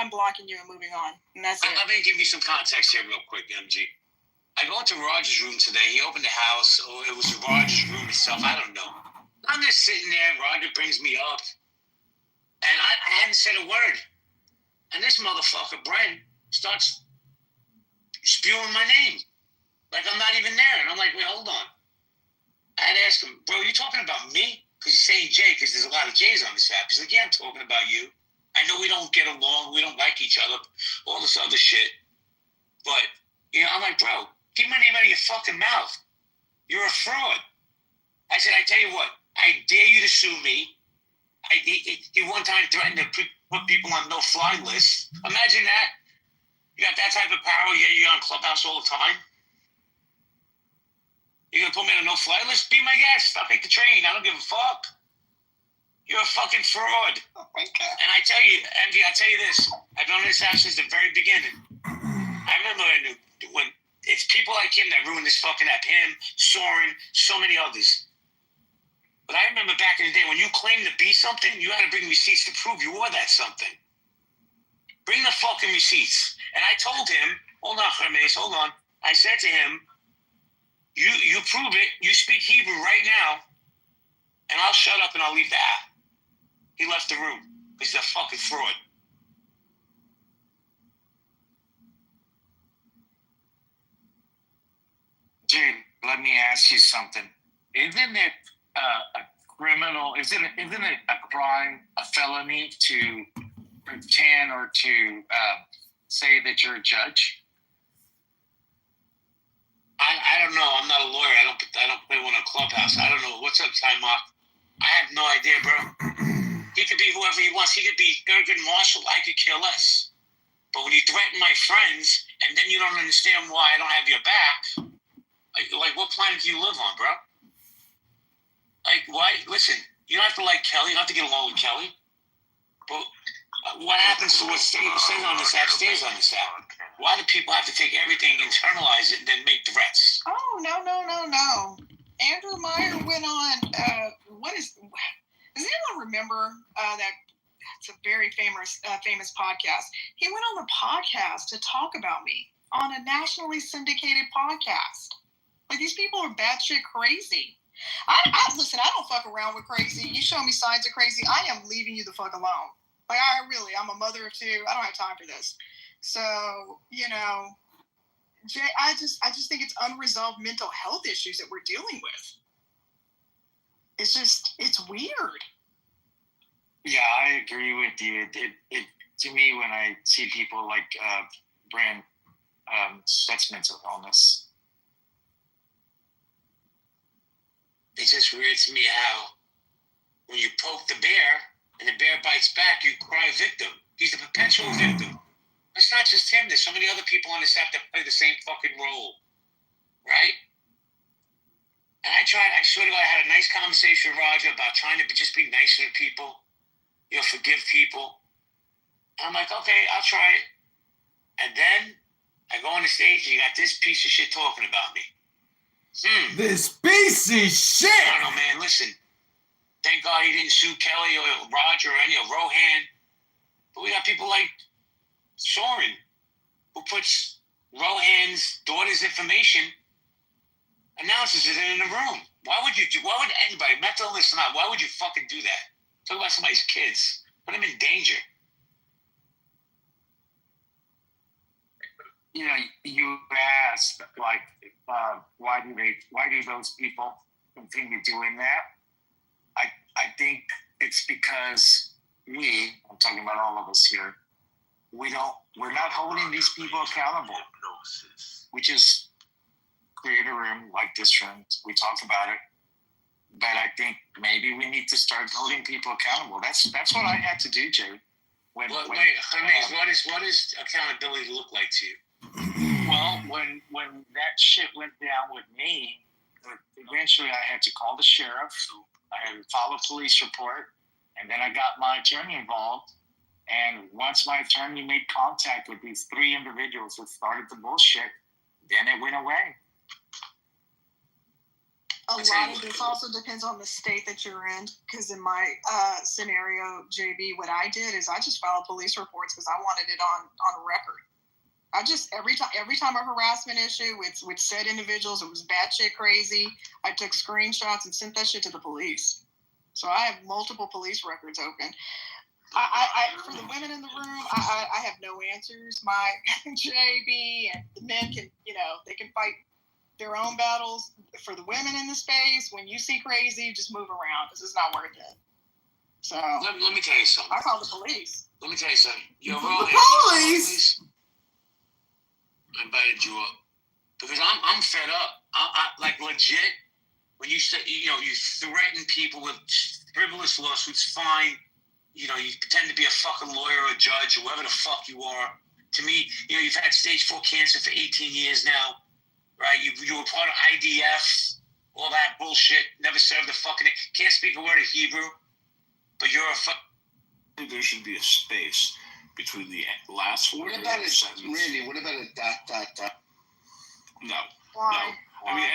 I'm blocking you and moving on. And that's it. Let me give you some context here real quick, MG. I go into Roger's room today. He opened the house. Or it was Roger's room itself. I don't know. I'm just sitting there. Roger brings me up. And I hadn't said a word. And this motherfucker, Brent, starts spewing my name. Like I'm not even there. And I'm like, wait, hold on. I had to ask him, bro, you talking about me? Because he's saying Jay, because there's a lot of Jays on this app. He's like, yeah, I'm talking about you. I know we don't get along. We don't like each other. All this other shit. But, I'm like, bro, keep my name out of your fucking mouth. You're a fraud. I said, I tell you what, I dare you to sue me. He one time threatened to put people on no-fly lists. Imagine that. You got that type of power, yet you're on Clubhouse all the time. You're going to put me on a no-fly list? Be my guest. I'll take the train. I don't give a fuck. You're a fucking fraud. Oh, my God. And I tell you, Envy, I'll tell you this. I've known this app since the very beginning. I remember when it's people like him that ruined this fucking app. Him, Soren, so many others. But I remember back in the day, when you claimed to be something, you had to bring receipts to prove you were that something. Bring the fucking receipts. And I told him, hold on, Hermes, hold on. I said to him, You prove it. You speak Hebrew right now, and I'll shut up and I'll leave the app. He left the room. He's a fucking fraud. Dude, let me ask you something. Isn't it a criminal? Isn't it a crime, a felony to pretend or to say that you're a judge? I don't know. I'm not a lawyer. I don't play one on Clubhouse. I don't know. What's up, Time Off? I have no idea, bro. He could be whoever he wants. He could be Thurgood Marshall. I could care less. But when you threaten my friends and then you don't understand why I don't have your back, like what planet do you live on, bro? Like, why? Listen, you don't have to like Kelly. You don't have to get along with Kelly. But what happens to what stays on this app stays on this app? Why do people have to take everything, internalize it, and then make threats? Oh, no. Andrew Meyer went on, does anyone remember that? It's a very famous podcast. He went on the podcast to talk about me on a nationally syndicated podcast. Like, these people are batshit crazy. Listen, I don't fuck around with crazy. You show me signs of crazy, I am leaving you the fuck alone. Like, I'm a mother of two. I don't have time for this. So, Jay, I just think it's unresolved mental health issues that we're dealing with. It's weird. Yeah, I agree with you. It to me, when I see people like Brand, that's mental illness. It's just weird to me how when you poke the bear and the bear bites back, you cry victim. He's a perpetual victim. It's not just him. There's so many other people on this app that play the same fucking role, right? And I swear to God, I had a nice conversation with Roger about trying to just be nicer to people, forgive people. And I'm like, okay, I'll try it. And then I go on the stage and you got this piece of shit talking about me. This piece of shit! I don't know, man. Listen, thank God he didn't sue Kelly or Roger or any of Rohan. But we got people like Soren, who puts Rohan's daughter's information, announces it in the room. Why would anybody, mental illness or not, why would you fucking do that? Talk about somebody's kids. Put them in danger. You asked, like, why do those people continue doing that? I think it's because I'm talking about all of us here, we're not holding these people accountable. We just create a room like this room. We talk about it. But I think maybe we need to start holding people accountable. That's what I had to do, Jay. What does accountability look like to you? Well, when that shit went down with me, eventually I had to call the sheriff. I had to file a police report, and then I got my attorney involved. And once my attorney made contact with these 3 individuals who started the bullshit, then it went away. a lot of this also depends on the state that you're in. Because in my scenario, JB, what I did is I just filed police reports because I wanted it on record. I just every time a harassment issue with said individuals, it was batshit crazy. I took screenshots and sent that shit to the police. So I have multiple police records open. I for the women in the room, I have no answers. My JB and the men can, they can fight their own battles. For the women in the space, when you see crazy, just move around because it's not worth it. So let me tell you something. I call the police. Let me tell you something. Yo, The police. I invited you up because I'm fed up. I like legit. When you say you threaten people with frivolous lawsuits, fine. You pretend to be a fucking lawyer or a judge or whoever the fuck you are. To me, you've had stage 4 cancer for 18 years now, right? You were part of IDF, all that bullshit. Never served a fucking. Can't speak a word of Hebrew, but you're a fuck. There should be a space between the last word and the sentence. Randy, what about a ... No. Why? No. I mean,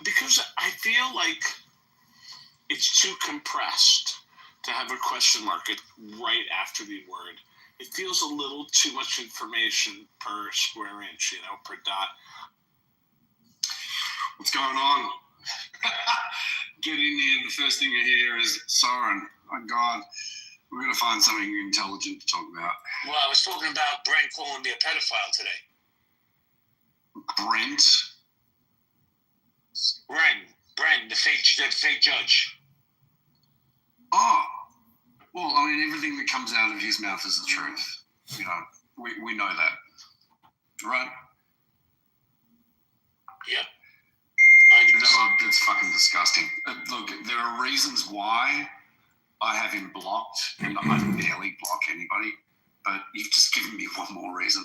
because I feel like it's too compressed to have a question mark right after the word. It feels a little too much information per square inch, per dot. What's going on? Getting in, the first thing you hear is Soren. Oh God, we're going to find something intelligent to talk about. Well, I was talking about Brent calling me a pedophile today. Brent? Brent, the fake judge. Oh, well, I mean, everything that comes out of his mouth is the truth. We know that, right? Yep. That's fucking disgusting. Look, there are reasons why I have him blocked, and I barely block anybody, but you've just given me one more reason.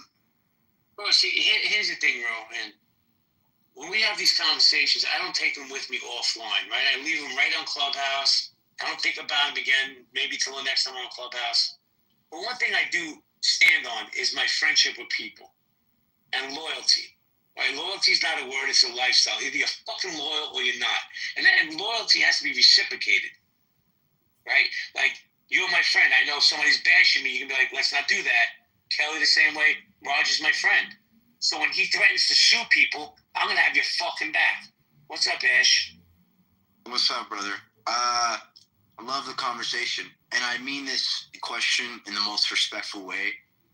Well, see, here's the thing, Rohan. When we have these conversations, I don't take them with me offline, right? I leave them right on Clubhouse. I don't think about them again, maybe till the next time I'm on Clubhouse. But one thing I do stand on is my friendship with people and loyalty. Right? Loyalty is not a word, it's a lifestyle. Either you're fucking loyal or you're not. And loyalty has to be reciprocated. Right? Like, you're my friend. I know if somebody's bashing me, you can be like, let's not do that. Kelly the same way, Roger's my friend. So when he threatens to sue people, I'm going to have your fucking back. What's up, Ash? What's up, brother? I love the conversation. And I mean this question in the most respectful way.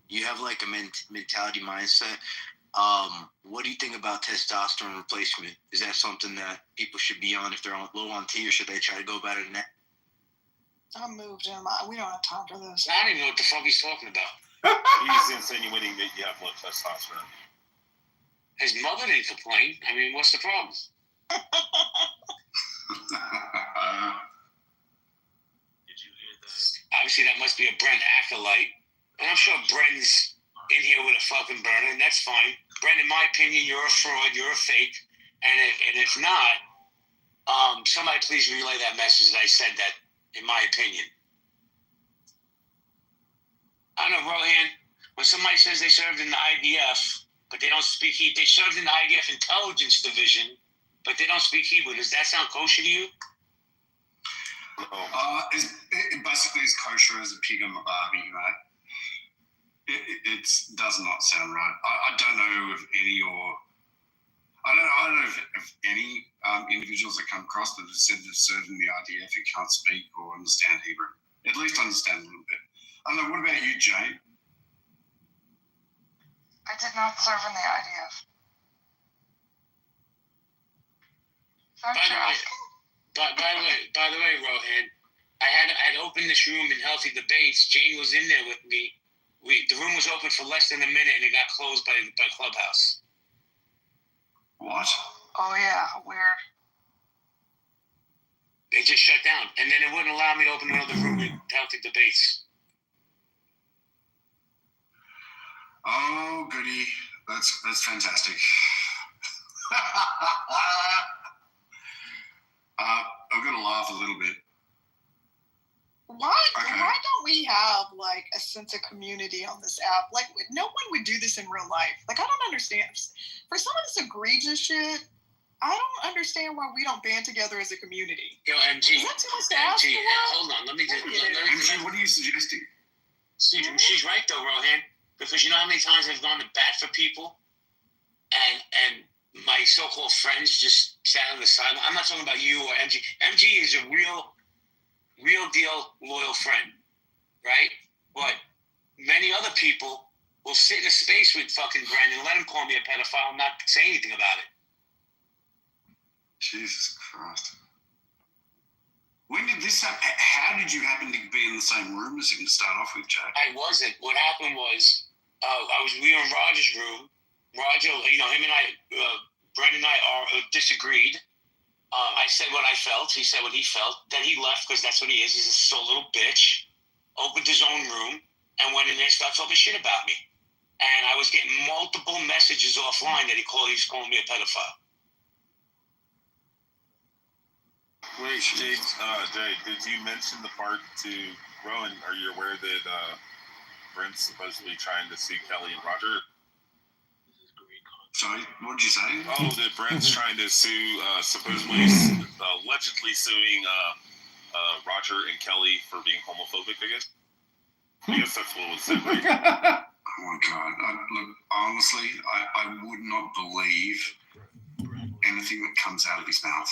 You have like a mentality mindset. What do you think about testosterone replacement? Is that something that people should be on if they're low on T, or should they try to go about it now? I moved him. We don't have time for this. I don't even know what the fuck he's talking about. He's insinuating that you have low testosterone. His mother didn't complain. I mean, what's the problem? Did you hear that? Obviously, that must be a Brent acolyte. And I'm sure Brent's in here with a fucking burner, and that's fine. Brent, in my opinion, you're a fraud, you're a fake. And if not, somebody please relay that message that I said that, in my opinion. I don't know, Rohan, when somebody says they served in the IDF, but they don't speak Hebrew, they served in the IDF Intelligence Division, but they don't speak Hebrew, does that sound kosher to you? It basically is kosher as a pig on the barbie, right? It does not sound right. I don't know of any, I don't know of any individuals that come across that have said they've served in the IDF who can't speak or understand Hebrew. At least understand a little bit. I don't know. What about you, Jane? I did not serve in the IDF. By the way, Rohan, I had opened this room in Healthy Debates. Jane was in there with me. The room was open for less than a minute, and it got closed by Clubhouse. What? Oh, yeah. Weird. They just shut down, and then it wouldn't allow me to open another room in Healthy Debates. Oh, goody. That's fantastic. I'm going to laugh a little bit. Why don't we have like a sense of community on this app? Like, no one would do this in real life. Like, I don't understand. For some of this egregious shit, I don't understand why we don't band together as a community. Yo, MG. Is that too much to ask MG, for? hold on. Let me just. MG, what are you suggesting? She's right though, Rohan. Because you know how many times I've gone to bat for people, and my so-called friends just sat on the side. I'm not talking about you or MG. MG is a real deal loyal friend, right? But many other people will sit in a space with fucking Brandon, let him call me a pedophile, and not say anything about it. Jesus Christ. When did this happen? How did you happen to be in the same room as him to start off with, Jack? I wasn't. What happened was, we were in Roger's room. Roger, you know, him and I, Brandon and I disagreed. I said what I felt. He said what he felt. Then he left because that's what he is. He's a sole little bitch. Opened his own room and went in there and started talking shit about me. And I was getting multiple messages offline that he was calling me a pedophile. Wait, Jay, did you mention the part to Rowan? Are you aware that Brent's supposedly trying to sue Kelly and Roger? Sorry, what did you say? Oh, that Brent's trying to sue, supposedly, allegedly suing Roger and Kelly for being homophobic, I guess. I guess that's what was said, right? Oh my God. Look, honestly, I would not believe anything that comes out of his mouth.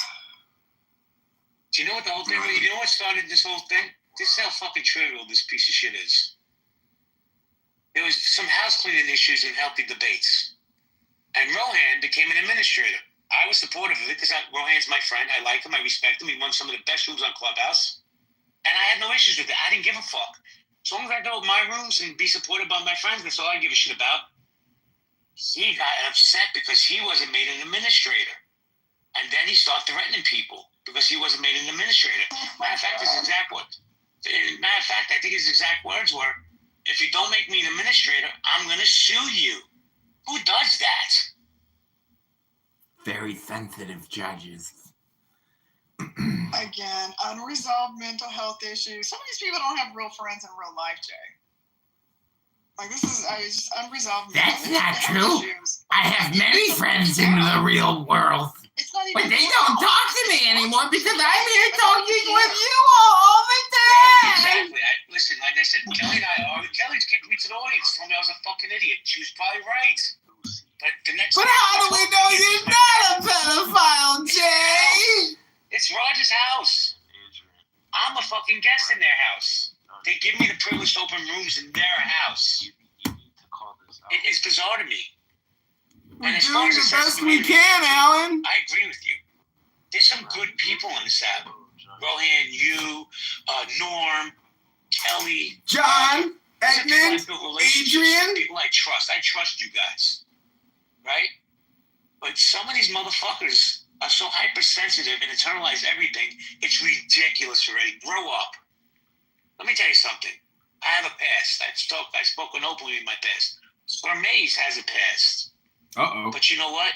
Do you know what the whole thing was? You know what started this whole thing? This is how fucking trivial this piece of shit is. There was some house cleaning issues and healthy debates. And Rohan became an administrator. I was supportive of it because Rohan's my friend. I like him. I respect him. He won some of the best rooms on Clubhouse. And I had no issues with it. I didn't give a fuck. As long as I go to my rooms and be supported by my friends, that's all I give a shit about. He got upset because he wasn't made an administrator. And then he started threatening people because he wasn't made an administrator. Matter of fact, I think his exact words were, if you don't make me an administrator, I'm going to sue you. Who does that? Very sensitive judges. Again, unresolved mental health issues. Some of these people don't have real friends in real life, Jay. Like, this is just unresolved That's mental not health true. issues. I have many friends in the real world. It's not even But they real. don't talk to me anymore because I'm here talking with you all the time. Exactly. Listen, like I said, Kelly's kicked me to the audience, told me I was a fucking idiot. She was probably right. But how do we know you're not a pedophile, Jay? It's Roger's house. I'm a fucking guest in their house. They give me the privilege to open rooms in their house. It's bizarre to me. We're doing the best we can, Alan. I agree with you. There's some good people on this app. Rohan, you, Norm, Kelly, John, Edmund, Adrian. People I trust. I trust you guys. Right? But some of these motherfuckers are so hypersensitive and internalize everything. It's ridiculous already. Grow up. Let me tell you something. I have a past. I've spoken openly in my past. Hermes has a past. Uh-oh. But you know what?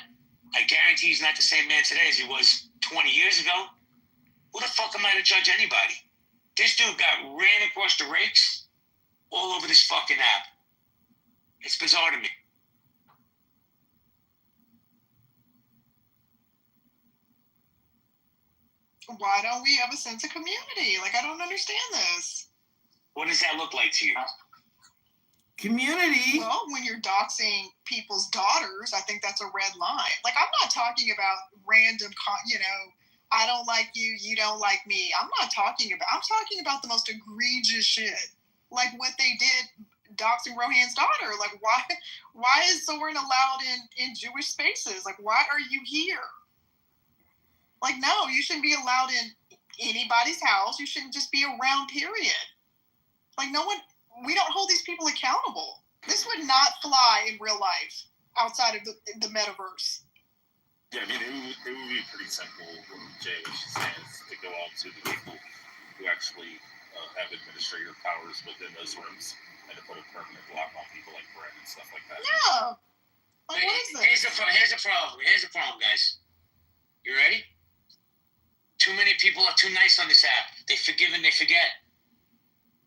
I guarantee he's not the same man today as he was 20 years ago. Who the fuck am I to judge anybody? This dude got ran across the rakes all over this fucking app. It's bizarre to me. Why don't we have a sense of community? Like, I don't understand this. What does that look like to you? Community. Well, when you're doxing people's daughters, I think that's a red line. Like, I'm not talking about random, I don't like you, you don't like me. I'm talking about the most egregious shit. Like what they did doxing Rohan's daughter. Like, why is Soren allowed in Jewish spaces? Like, why are you here? Like, no, you shouldn't be allowed in anybody's house. You shouldn't just be around, period. Like, we don't hold these people accountable. This would not fly in real life outside of the metaverse. Yeah, I mean, it would be pretty simple from Jay, what she says, to go on to the people who actually have administrative powers within those rooms and to put a permanent block on people like Brett and stuff like that. Yeah. Like, what is this? Here's the problem, guys. You ready? Too many people are too nice on this app. They forgive and they forget.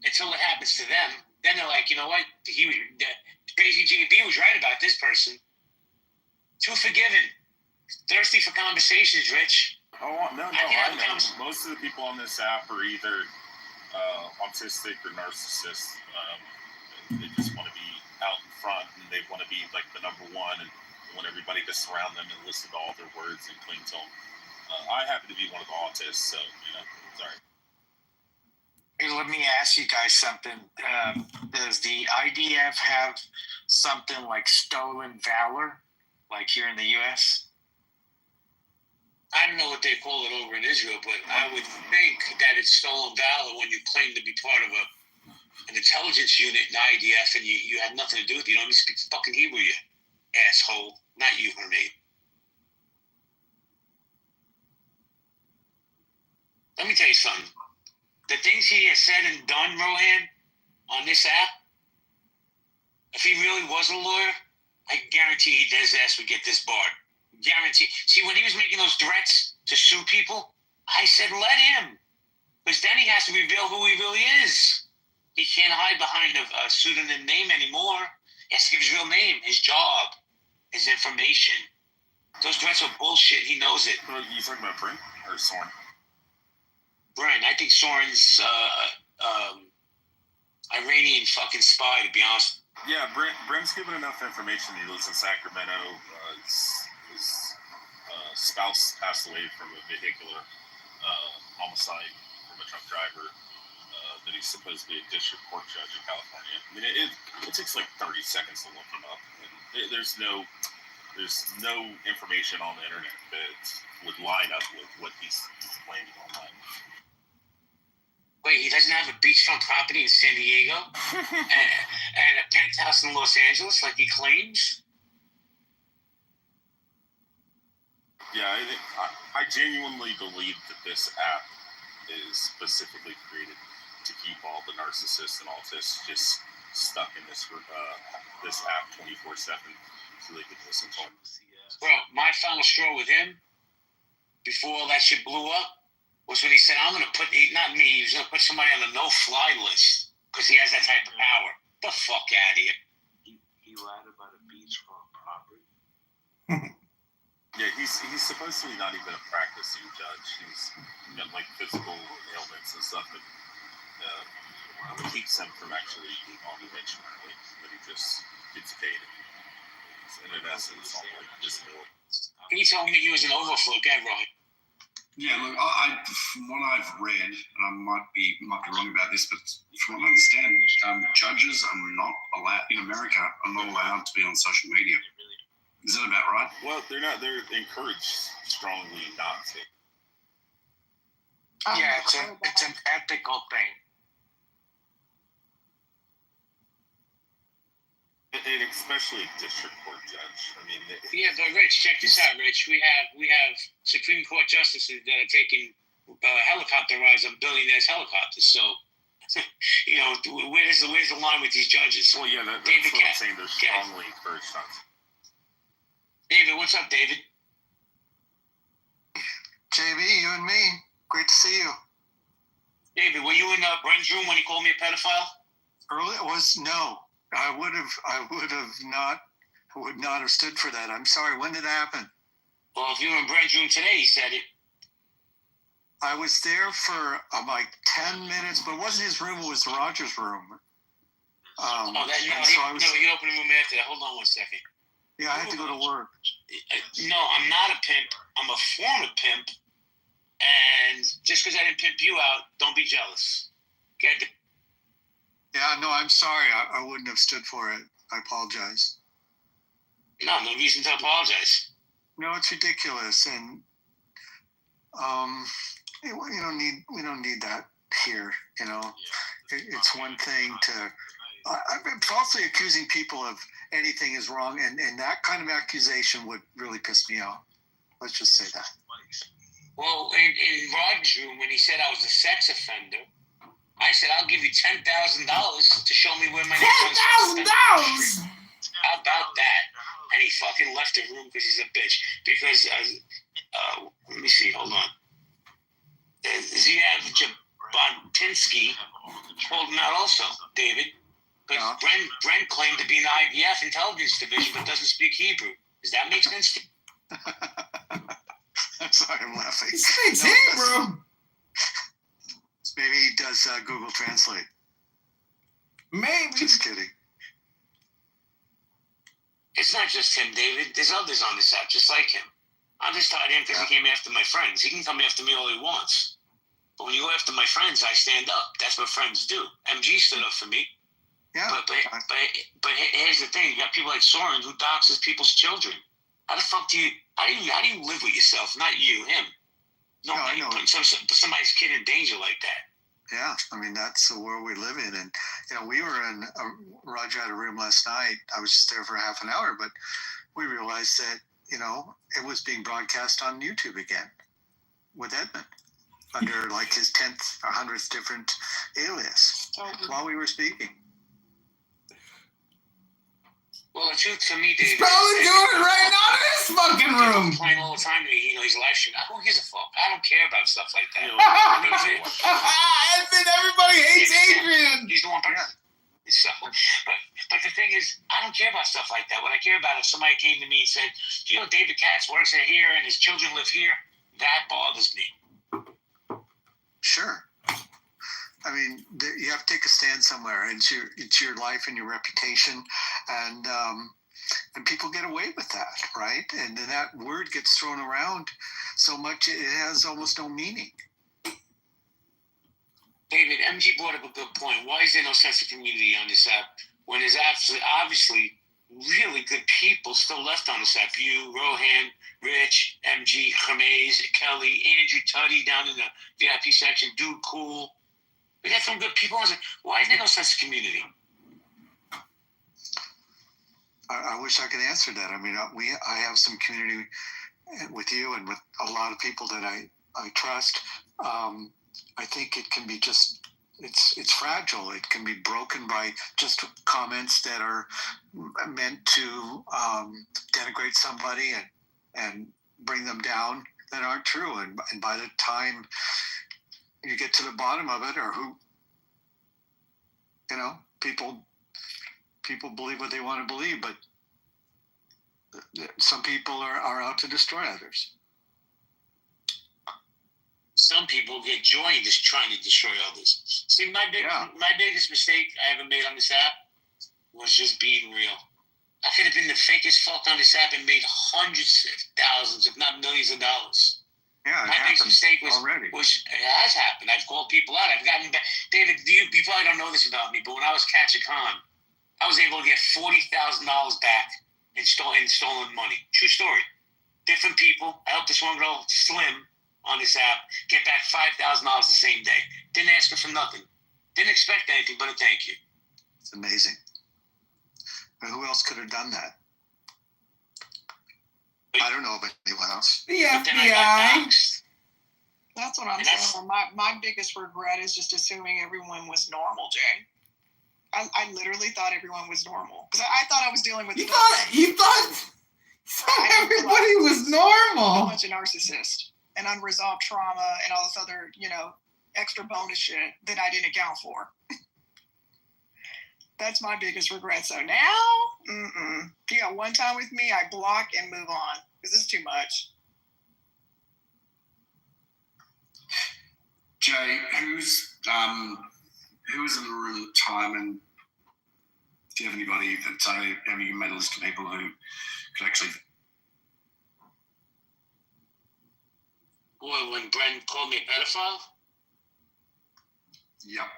Until it happens to them. Then they're like, you know what? Crazy JB was right about this person. Too forgiving. thirsty for conversations, Rich. Oh, no, I can have I know. a Most of the people on this app are either autistic or narcissists. They just want to be out in front, and they want to be like the number one, and want everybody to surround them and listen to all their words and cling to them. I happen to be one of the autists, so, sorry. Hey, let me ask you guys something. Does the IDF have something like stolen valor, like here in the U.S.? I don't know what they call it over in Israel, but I would think that it's stolen valor when you claim to be part of an intelligence unit in IDF and you have nothing to do with it. You don't even speak fucking Hebrew, you asshole. Not you, Hermie. Let me tell you something. The things he has said and done, Rohan, on this app, if he really was a lawyer, I guarantee his ass would get disbarred. Guarantee. See, when he was making those threats to sue people, I said, let him. Because then he has to reveal who he really is. He can't hide behind a pseudonym name anymore. He has to give his real name, his job, his information. Those threats are bullshit. He knows it. You talking about Brent or Soren? Brent, I think Soren's Iranian fucking spy, to be honest. Yeah, Brent's given enough information. He lives in Sacramento. His spouse passed away from a vehicular homicide from a truck driver. That he's supposed to be a district court judge in California. I mean, it takes like 30 seconds to look him up. And there's no information on the internet that would line up with what he's claiming online. Wait, he doesn't have a beachfront property in San Diego and a penthouse in Los Angeles like he claims? Yeah, I genuinely believe that this app is specifically created to keep all the narcissists and autists just stuck in this app 24/7 so they can listen to him. Bro, my final straw with him, before all that shit blew up, was when he said, I'm going to put, not me, he was going to put somebody on the no-fly list because he has that type of power. The fuck out of here. He lied about a beachfront property. Yeah, he's supposed to be not even a practicing judge. He's got like physical ailments and stuff that keeps him from actually being on the bench currently, but he just gets paid. And in essence, all like disability. He told me he was an overflow guy, right? Yeah, look, from what I've read, and I might be wrong about this, but from what I understand, judges are not allowed in America are not allowed to be on social media. Is that about right? Well, they're not. They're encouraged strongly not to. Yeah, it's an ethical thing. And especially a district court judge. I mean, Yeah, but Rich, check this out, Rich. We have Supreme Court justices that are taking helicopter rides on billionaires' helicopters. So, where's the line with these judges? well, yeah, that's David what I'm Cat. saying. They're strongly encouraged not to. David, what's up, David? JB, you and me. Great to see you. David, were you in Brent's room when he called me a pedophile? Early it was no. I would not have stood for that. I'm sorry. When did that happen? Well, if you were in Brent's room today, he said it. I was there for like 10 minutes, but it wasn't his room. It was Roger's room. He opened the room after that. Hold on one second. Yeah, I had to go to work. No, I'm not a pimp. I'm a former pimp. And just because I didn't pimp you out, don't be jealous. Okay? Yeah, no, I'm sorry. I wouldn't have stood for it. I apologize. No reason to apologize. No, it's ridiculous, and we don't need that here. It's one thing to falsely accusing people of anything is wrong, and that kind of accusation would really piss me off. Let's just say that. Well, in Rod's room, when he said I was a sex offender, I said, I'll give you $10,000 to show me where my $10,000. How about that? And he fucking left the room because he's a bitch. Because, let me see, hold on. Ziav Jabotinsky called him out also, David. Because Brent claimed to be in the IDF intelligence division but doesn't speak Hebrew. Does that make sense to you? Sorry, I'm laughing. It's No, Hebrew. Maybe he does Google Translate. Maybe. Just kidding. It's not just him, David. There's others on this app just like him. I'm just tired of him because he came after my friends. He can come after me all he wants. But when you go after my friends, I stand up. That's what friends do. MG stood up for me. Yeah. But here's the thing: you got people like Soren who doxes people's children. How the fuck do you? How do you live with yourself? Not you, him. No, I know. putting somebody's kid in danger like that. Yeah, I mean that's the world we live in, and we were in Roger had a room last night. I was just there for half an hour, but we realized that it was being broadcast on YouTube again with Edmund under like his 10th or 100th different alias while we were speaking. Well, the truth for me, David. He's probably doing it right now in this fucking room. Playing all the time to me. He's live streaming. Who gives a fuck? I don't care about stuff like that. Edmund, everybody hates Adrian. He's the one person. So, but the thing is, I don't care about stuff like that. What I care about is if somebody came to me and said, David Katz works here and his children live here, that bothers me. Sure. I mean, you have to take a stand somewhere. It's your life and your reputation, and people get away with that, right? And then that word gets thrown around so much it has almost no meaning. David, MG brought up a good point. Why is there no sense of community on this app when there's obviously really good people still left on this app? You, Rohan, Rich, MG, Khamez, Kelly, Andrew Tuddy down in the VIP section, Dude Cool. We got some good people on this. Why is there no sense of community? I wish I could answer that. I mean, I have some community with you and with a lot of people that I trust. I think it can be it's fragile. It can be broken by just comments that are meant to denigrate somebody and bring them down that aren't true. And by the time you get to the bottom of it, or people believe what they want to believe, but some people are out to destroy others. Some people get joy in just trying to destroy others. See, my biggest mistake I ever made on this app was just being real. I could have been the fakest fuck on this app and made hundreds of thousands, if not millions of dollars. Yeah, my biggest mistake was it has happened. I've called people out. I've gotten back. David, you probably don't know this about me, but when I was Catch a Con, I was able to get $40,000 back in stolen money. True story. Different people. I helped this one girl, Slim, on this app, get back $5,000 the same day. Didn't ask her for nothing. Didn't expect anything but a thank you. It's amazing. And who else could have done that? I don't know of anyone else. The FBI. That's what I'm saying. My biggest regret is just assuming everyone was normal, Jay. I literally thought everyone was normal because I thought I was dealing with. You thought everybody was normal. A bunch of narcissists and unresolved trauma and all this other, extra bonus shit that I didn't account for. That's my biggest regret. So now, if you got one time with me, I block and move on because this is too much. Jay, who's in the room at the time, and do you have anybody that any medalist people who could actually? Boy, when Bren called me a pedophile? Yep.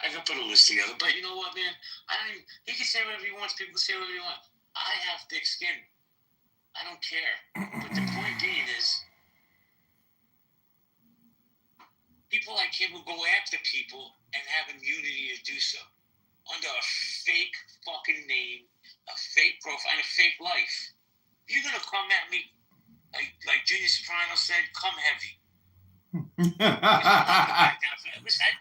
I can put a list together, but you know what, man? He can say whatever he wants. People can say whatever they want. I have thick skin. I don't care. But the point being is, people like him will go after people and have immunity to do so under a fake fucking name, a fake profile, and a fake life. You're gonna come at me like Junior Soprano said, come heavy.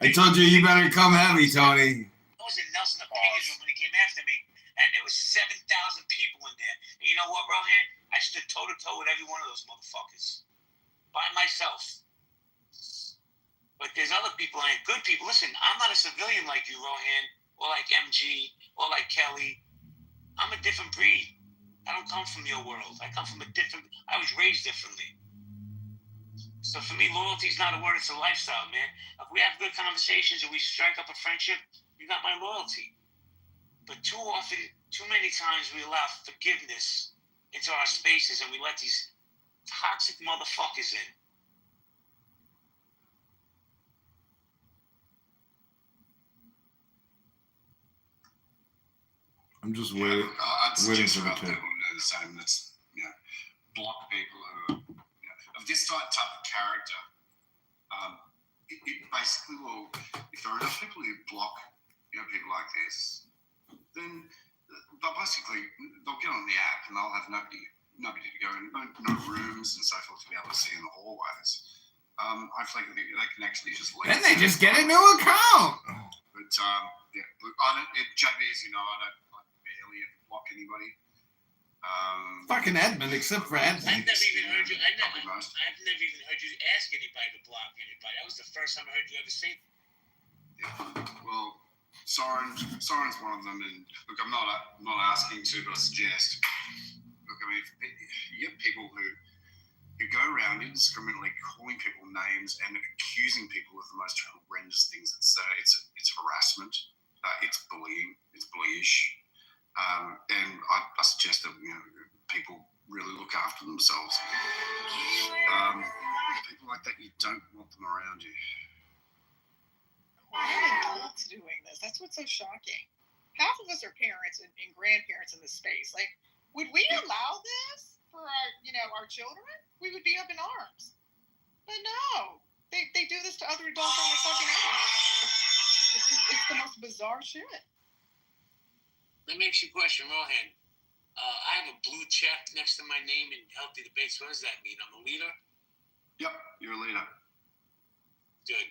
I told you better come heavy, Tony. I was in Nelson Opinions room when he came after me, and there was 7,000 people in there. And you know what, Rohan? I stood toe-to-toe with every one of those motherfuckers. By myself. But there's other people, and good people. Listen, I'm not a civilian like you, Rohan, or like MG, or like Kelly. I'm a different breed. I don't come from your world. I come from I was raised differently. So for me, loyalty is not a word, it's a lifestyle, man. If we have good conversations and we strike up a friendship, you got my loyalty. But too often, too many times, we allow forgiveness into our spaces and we let these toxic motherfuckers in. I'm just waiting. I'd waiting suggest for the about kid. people who do the same. Let's block people who are, of this type of character. It basically will. If there are enough people who block, people like this, then they'll basically they'll get on the app and they'll have nobody to go in, no rooms and so forth to be able to see in the hallways. Hopefully they can actually just leave. Then they just get a new account. But look, I don't. JB, as you know, I barely ever block anybody. Fucking Edmund, except for Edmund. I've never even heard you. I've Probably most. never even heard you ask anybody to block anybody. That was the first time I heard you ever say. Yeah. Well, Soren's one of them, and look, I'm not asking to, but I suggest. Look, I mean, you get people who go around indiscriminately calling people names and accusing people of the most horrendous things. It's harassment. It's bullying. It's bullyish. And I suggest that people really look after themselves. People like that, you don't want them around you. Why are adults doing this? That's what's so shocking. Half of us are parents and grandparents in this space. Like, would we allow this for our children? We would be up in arms. But no, they do this to other adults on the fucking app. It's the most bizarre shit. Let me ask you a question, Rohan. I have a blue check next to my name in Healthy Debates. What does that mean? I'm a leader? Yep, you're a leader. Good.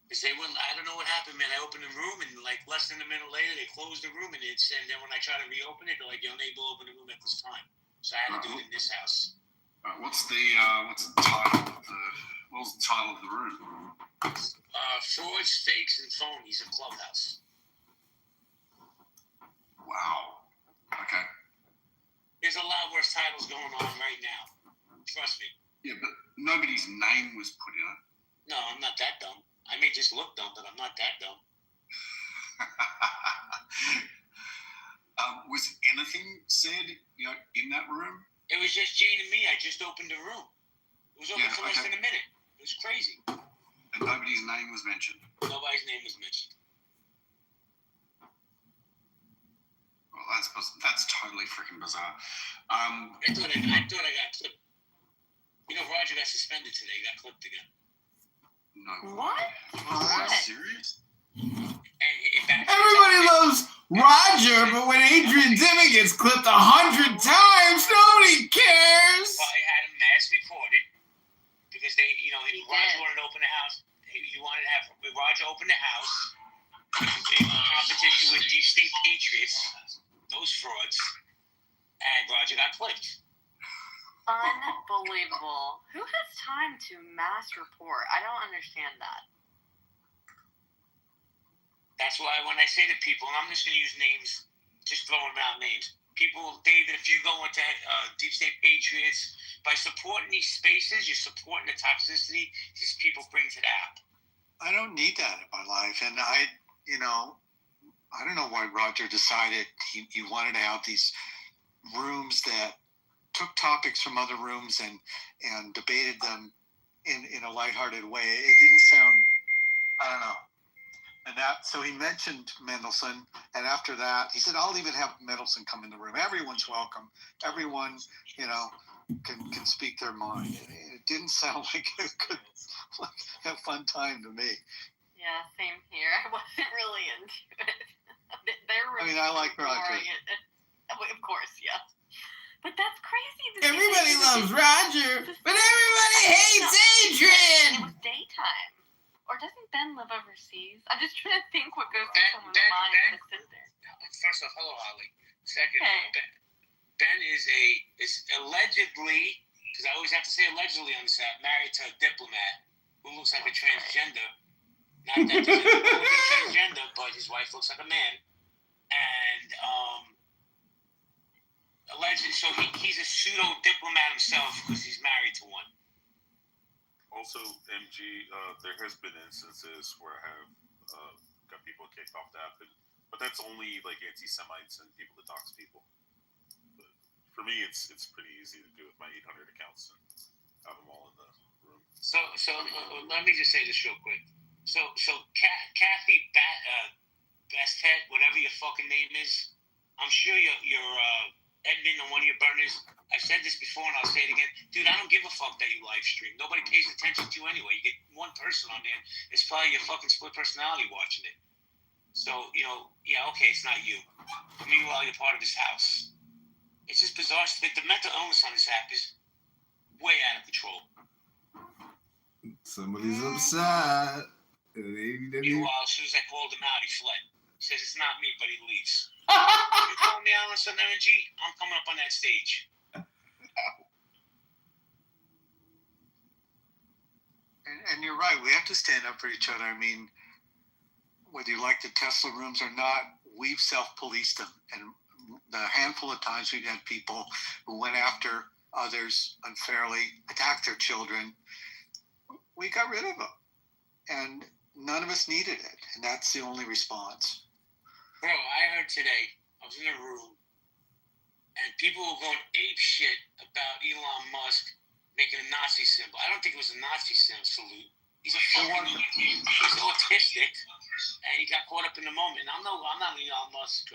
Because I don't know what happened, man. I opened the room and like less than a minute later, they closed the room and then when I try to reopen it, they're like, you're unable to open the room at this time. So I had to do it in this house. What's the title of the room? Frauds, fakes, and phonies in Clubhouse. Wow. Okay. There's a lot worse titles going on right now. Trust me. Yeah, but nobody's name was put in it. No, I'm not that dumb. I may just look dumb, but I'm not that dumb. Was anything said, in that room? It was just Jane and me. I just opened the room. It was open for less than a minute. It was crazy. And nobody's name was mentioned? Nobody's name was mentioned. Well, that's totally freaking bizarre. I thought I got clipped. Roger got suspended today. He got clipped again. No. What? Are you serious? Everybody loves Roger, but when Adrian Dimmy gets clipped 100 times, nobody cares. Well, I had him mass reported because Roger wanted to open the house. He wanted to have Roger open the house in competition with Deep State Patriots, those frauds, and Roger got clipped. Unbelievable. Who has time to mass report? I don't understand that. That's why when I say to people, and I'm just going to use names, just throwing out names. People, David, if you go into Deep State Patriots, by supporting these spaces, you're supporting the toxicity these people bring to the app. I don't need that in my life. And I don't know why Roger decided he wanted to have these rooms that took topics from other rooms and debated them in a lighthearted way. It didn't sound, I don't know. And so he mentioned Mendelsohn, and after that, he said, I'll even have Mendelsohn come in the room. Everyone's welcome. Everyone, can speak their mind. It didn't sound like a fun time to me. Yeah, same here. I wasn't really into it. I like Roger. Of course, yeah. But that's crazy. Everybody loves Roger, but everybody hates Adrian. It was daytime. Or doesn't Ben live overseas? I'm just trying to think what goes through someone's mind to sit there. First off, hello, Holly. Second, hey. Ben is allegedly, because I always have to say allegedly on this app, married to a diplomat who looks like a transgender. Not that there's a transgender, but his wife looks like a man. And so he's a pseudo diplomat himself because he's married to one. Also, MG, there has been instances where I have got people kicked off the app, but that's only like anti-Semites and people that dox people. But for me, it's pretty easy to do with my 800 accounts and have them all in the room. So let me just say this real quick. So Kathy Bastet, whatever your fucking name is, I'm sure you're admin on one of your burners. I've said this before and I'll say it again. Dude, I don't give a fuck that you live stream. Nobody pays attention to you anyway. You get one person on there. It's probably your fucking split personality watching it. So, yeah, okay, it's not you. Meanwhile, you're part of this house. It's just bizarre. The mental illness on this app is way out of control. Somebody's upset. Meanwhile, as soon as I called him out, he fled. He says it's not me, but he leaves. You call me out on some energy, I'm coming up on that stage. And you're right. We have to stand up for each other. I mean, whether you like the Tesla rooms or not, we've self-policed them. And the handful of times we've had people who went after others unfairly, attacked their children, we got rid of them. And none of us needed it. And that's the only response. Bro, I heard today, I was in a room, and people were going ape shit about Elon Musk making a Nazi symbol. I don't think it was a Nazi salute. He's a fucking idiot. He's autistic, and he got caught up in the moment. I'm not an Elon Musk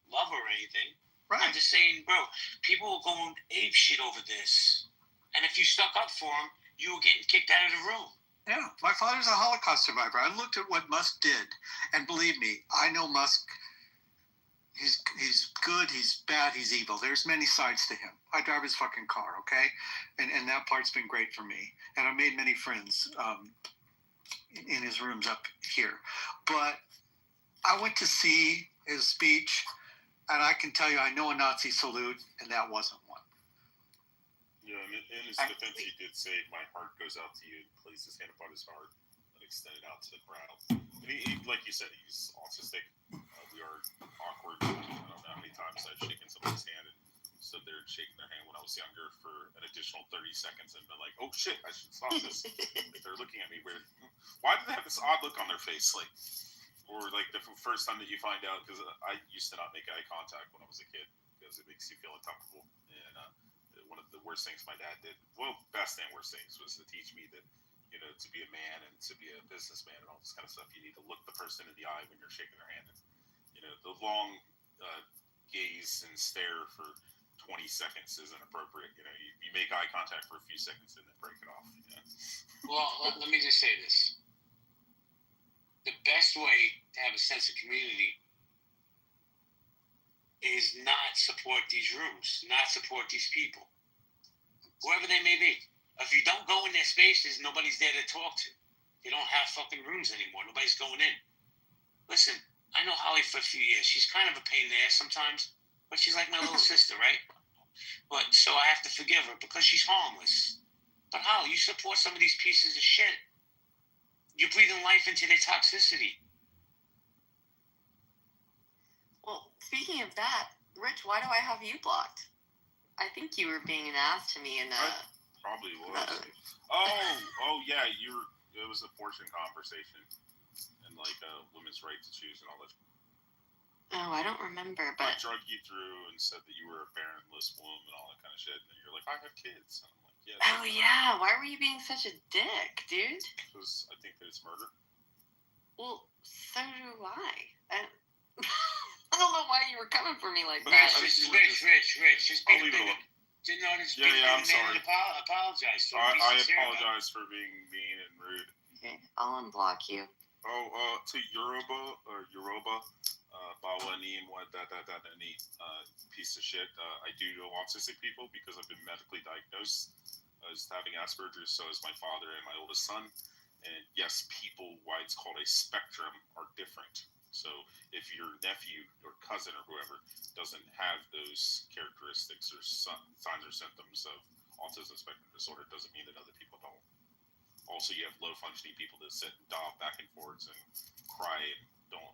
lover or anything. Right. I'm just saying, bro, people were going ape shit over this. And if you stuck up for him, you were getting kicked out of the room. Yeah, my father's a Holocaust survivor. I looked at what Musk did, and believe me, I know Musk. He's good, he's bad, he's evil. There's many sides to him. I drive his fucking car, okay? And that part's been great for me. And I made many friends in his rooms up here. But I went to see his speech, and I can tell you I know a Nazi salute, and that wasn't one. Yeah, and in his defense, he did say, "My heart goes out to you," and placed his hand upon his heart and extended out to the crowd. And he like you said, he's autistic. We are awkward. I don't know how many times I've shaken somebody's hand and stood there and shaken their hand when I was younger for an additional 30 seconds and been like, "Oh shit, I should stop this." They're looking at me weird. Why do they have this odd look on their face? Like, or like the first time that you find out, because I used to not make eye contact when I was a kid because it makes you feel uncomfortable. And one of the worst things my dad did, well, best and worst things, was to teach me that, to be a man and to be a businessman and all this kind of stuff, you need to look the person in the eye when you're shaking their hand. And, the long gaze and stare for 20 seconds isn't appropriate. You make eye contact for a few seconds and then break it off. Well, let me just say this. The best way to have a sense of community is not support these rooms, not support these people, whoever they may be. If you don't go in their spaces, nobody's there to talk to. They don't have fucking rooms anymore. Nobody's going in. Listen, I know Holly for a few years. She's kind of a pain in the ass sometimes, but she's like my little sister, right? But so I have to forgive her because she's harmless. But Holly, you support some of these pieces of shit. You're breathing life into their toxicity. Well, speaking of that, Rich, why do I have you blocked? I think you were being an ass to me in probably was. Oh yeah, it was a portion conversation. And like women's right to choose and all that. Oh, I don't remember, but I drug you through and said that you were a parentless womb and all that kind of shit. And you're like, "I have kids." And I'm like, "Yeah." Oh yeah, why were you being such a dick, dude? Because I think that it's murder. Well, so do I. I don't know why you were coming for me like Rich, that. just be the bigger. I'm sorry. Apologize. I apologize for being mean and rude. Okay, I'll unblock you. To Yoruba, Bawa Neem, piece of shit. I do know autistic people because I've been medically diagnosed as having Asperger's, so is my father and my oldest son. And yes, people, why it's called a spectrum, are different. So if your nephew or cousin or whoever doesn't have those characteristics or signs or symptoms of autism spectrum disorder, doesn't mean that other people don't. Also, you have low-functioning people that sit and dob back and forwards and cry and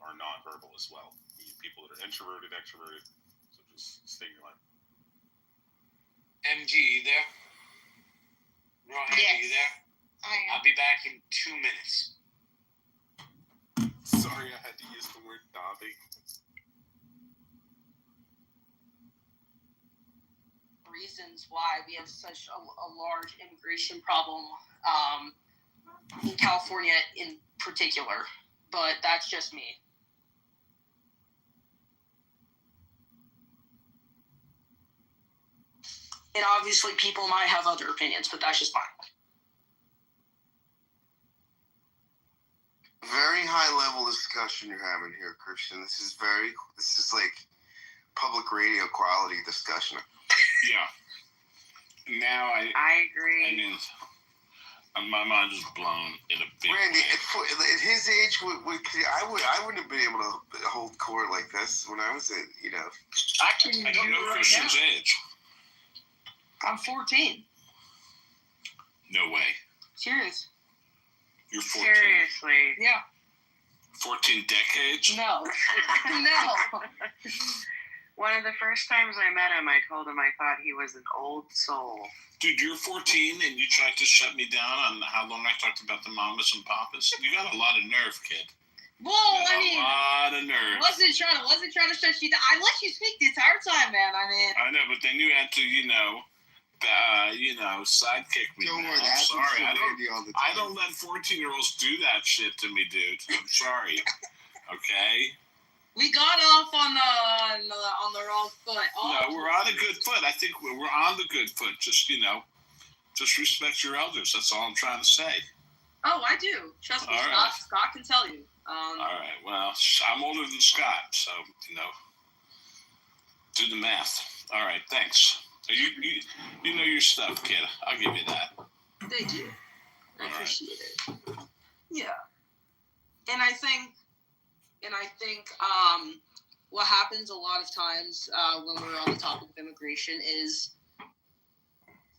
are non-verbal as well. You have people that are introverted, extroverted. So just stay in your line. MG, you there? Ron, Yes. you there? I am. I'll be back in 2 minutes. Sorry, I had to use the word Dobby. Reasons why we have such a large immigration problem in California in particular, but that's just me. And obviously people might have other opinions, but that's just mine. Very high level discussion you're having here, Christian. This is like public radio quality discussion. Yeah. Now I agree. I mean, my mind is blown in a big Randy, way. at his age, I wouldn't have been able to hold court like this when I was I don't know Christian's age. I'm 14. No way. Serious. You're 14. Seriously. Yeah. 14 decades? No. No. One of the first times I met him, I told him I thought he was an old soul. Dude, you're 14 and you tried to shut me down on how long I talked about the mamas and papas. You got a lot of nerve, kid. Well, I mean, a lot of nerve. wasn't trying to shut you down. I let you speak the entire time, man. I mean, I know, but then you had to, sidekick me. Don't Man. worry, I'm that sorry. happens to Randy all the time. I don't let 14-year-olds do that shit to me, dude. I'm sorry. Okay. we got off on the wrong foot. No, we're on a good foot. I think we're on the good foot. Just respect your elders. That's all I'm trying to say. Oh, I do. Trust me, All Scott. right. Scott can tell you. All right. Well, I'm older than Scott, so do the math. All right. Thanks. You know your stuff, kid. I'll give you that. Thank you. I All appreciate it. Yeah. And I think what happens a lot of times when we're on the topic of immigration is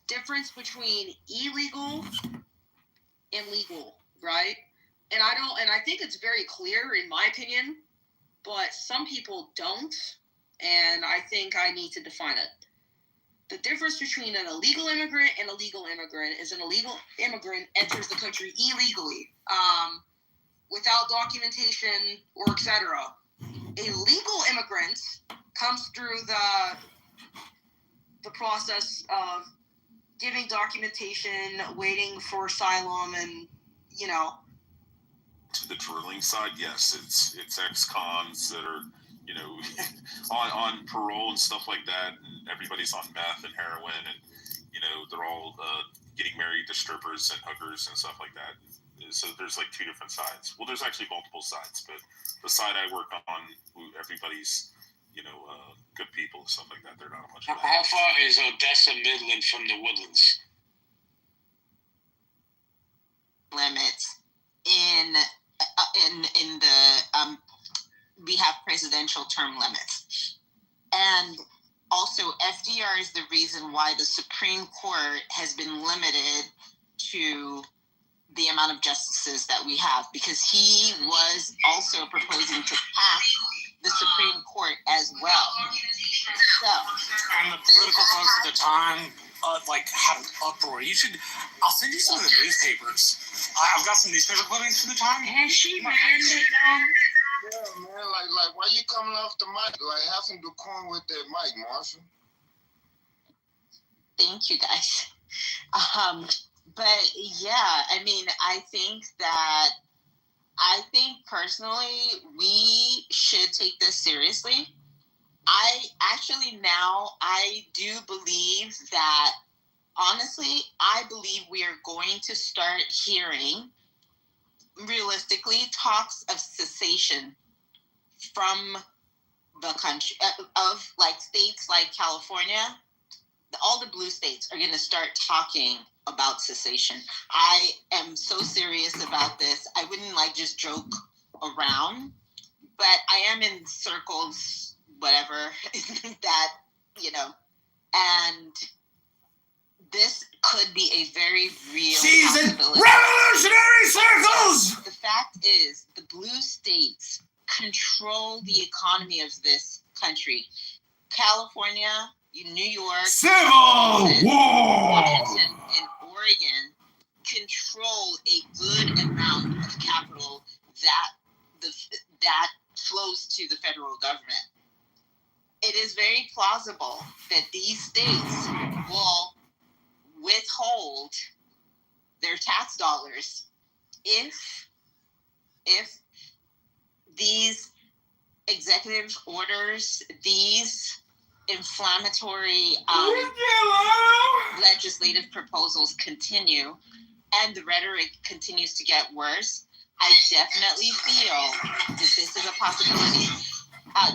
difference between illegal and legal, right? And I think it's very clear in my opinion, but some people don't, and I think I need to define it. The difference between an illegal immigrant and a legal immigrant is an illegal immigrant enters the country illegally, without documentation or etc. A legal immigrant comes through the process of giving documentation, waiting for asylum, and To the drilling side, yes, it's ex-cons that are on parole and stuff like that, and everybody's on meth and heroin, and they're all getting married to strippers and hookers and stuff like that. So there's like two different sides. Well, there's actually multiple sides, but the side I work on, everybody's good people and stuff like that. They're not much. How far is Odessa Midland from the Woodlands? Limits in the we have presidential term limits, and also FDR is the reason why the Supreme Court has been limited to the amount of justices that we have, because he was also proposing to pack the Supreme Court as well. So, and the political folks at the time had an uproar. I'll send you some of the newspapers. I've got some newspaper clippings from the time. Has she, man? Yeah, man, like why you coming off the mic? Like, have some decorum with that mic, Marshall. Thank you, guys. But yeah, I mean, I think personally we should take this seriously. I do believe that, honestly, I believe we are going to start hearing, realistically, talks of cessation from the country, of like states like California. All the blue states are going to start talking about cessation. I am so serious about this. I wouldn't just joke around, but I am in circles, whatever, that, and this could be a very real possibility. Revolutionary circles! The fact is, the blue states control the economy of this country. California New York, Civil War. Washington, and Oregon control a good amount of capital that flows to the federal government. It is very plausible that these states will withhold their tax dollars if these executive orders, these inflammatory legislative proposals continue and the rhetoric continues to get worse. I definitely feel that this is a possibility.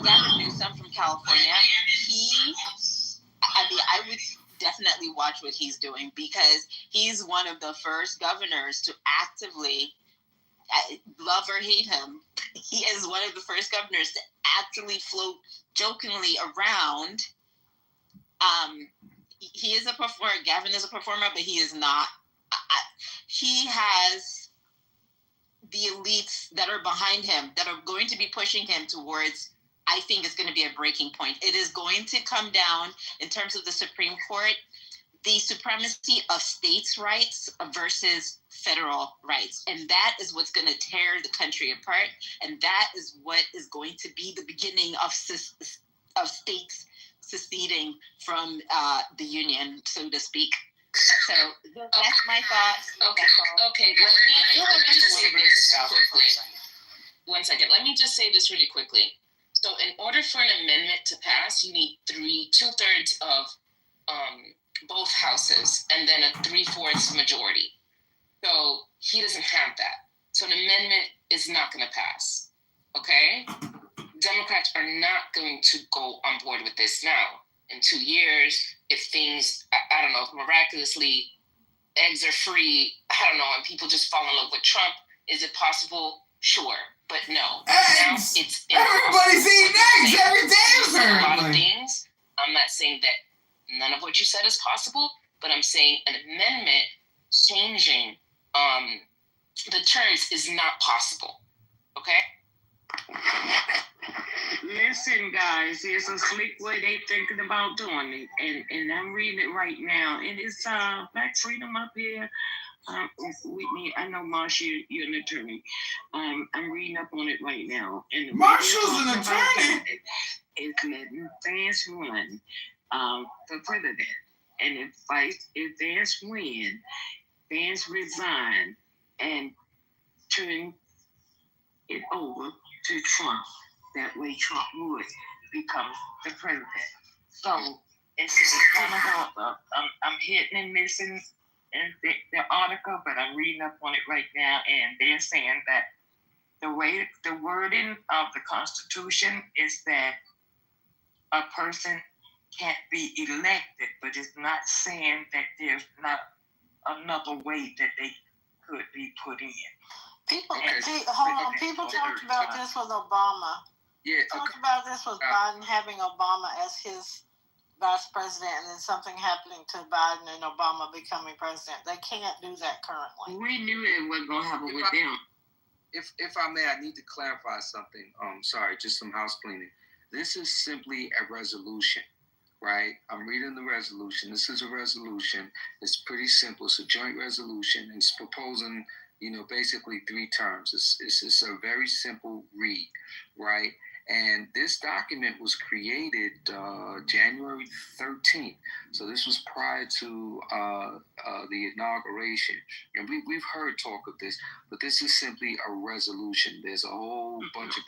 Gavin Newsom from California, I would definitely watch what he's doing because he's one of the first governors to actively, love or hate him, he is one of the first governors to actually float jokingly around. He is a performer. Gavin is a performer, but he is not. He has the elites that are behind him that are going to be pushing him towards, I think it's going to be a breaking point. It is going to come down in terms of the Supreme Court, the supremacy of states' rights versus federal rights. And that is what's going to tear the country apart. And that is what is going to be the beginning of states seceding from the union, so to speak. So that's my thoughts. Okay. Let me just say this quickly. 1 second. Let me just say this really quickly. So in order for an amendment to pass, you need 2/3 of both houses and then a 3/4 majority. So he doesn't have that. So an amendment is not going to pass. Okay? Democrats are not going to go on board with this now. In 2 years, if things, I don't know, if miraculously eggs are free, I don't know, and people just fall in love with Trump, is it possible? Sure, but no. Eggs! Everybody's eating eggs every day, a lot of apparently. things. I'm not saying that none of what you said is possible, but I'm saying an amendment changing the terms is not possible. Okay? Listen, guys, there's a slick way they thinking about doing it, and I'm reading it right now. And it's Black Freedom up here. Whitney, I know Marsha, you're an attorney. I'm reading up on it right now. And Marshall's an attorney. It's letting Vance run for president, and if Vance win, Vance resign and turn it over to Trump. That way Trump would become the president. So it's kind of I'm hitting and missing in the article, but I'm reading up on it right now, and they're saying that the wording of the Constitution is that a person can't be elected, but it's not saying that there's not another way that they could be put in. People talked about this with Obama. Yeah. Talked about this with Biden having Obama as his vice president, and then something happening to Biden and Obama becoming president. They can't do that currently. We knew it wasn't going to happen with them. If I may, I need to clarify something. Sorry, just some house cleaning. This is simply a resolution, right? I'm reading the resolution. This is a resolution. It's pretty simple. It's a joint resolution. It's proposing, basically 3 terms. It's a very simple read, right? And this document was created January 13th. So this was prior to the inauguration. And we've heard talk of this, but this is simply a resolution. There's a whole bunch of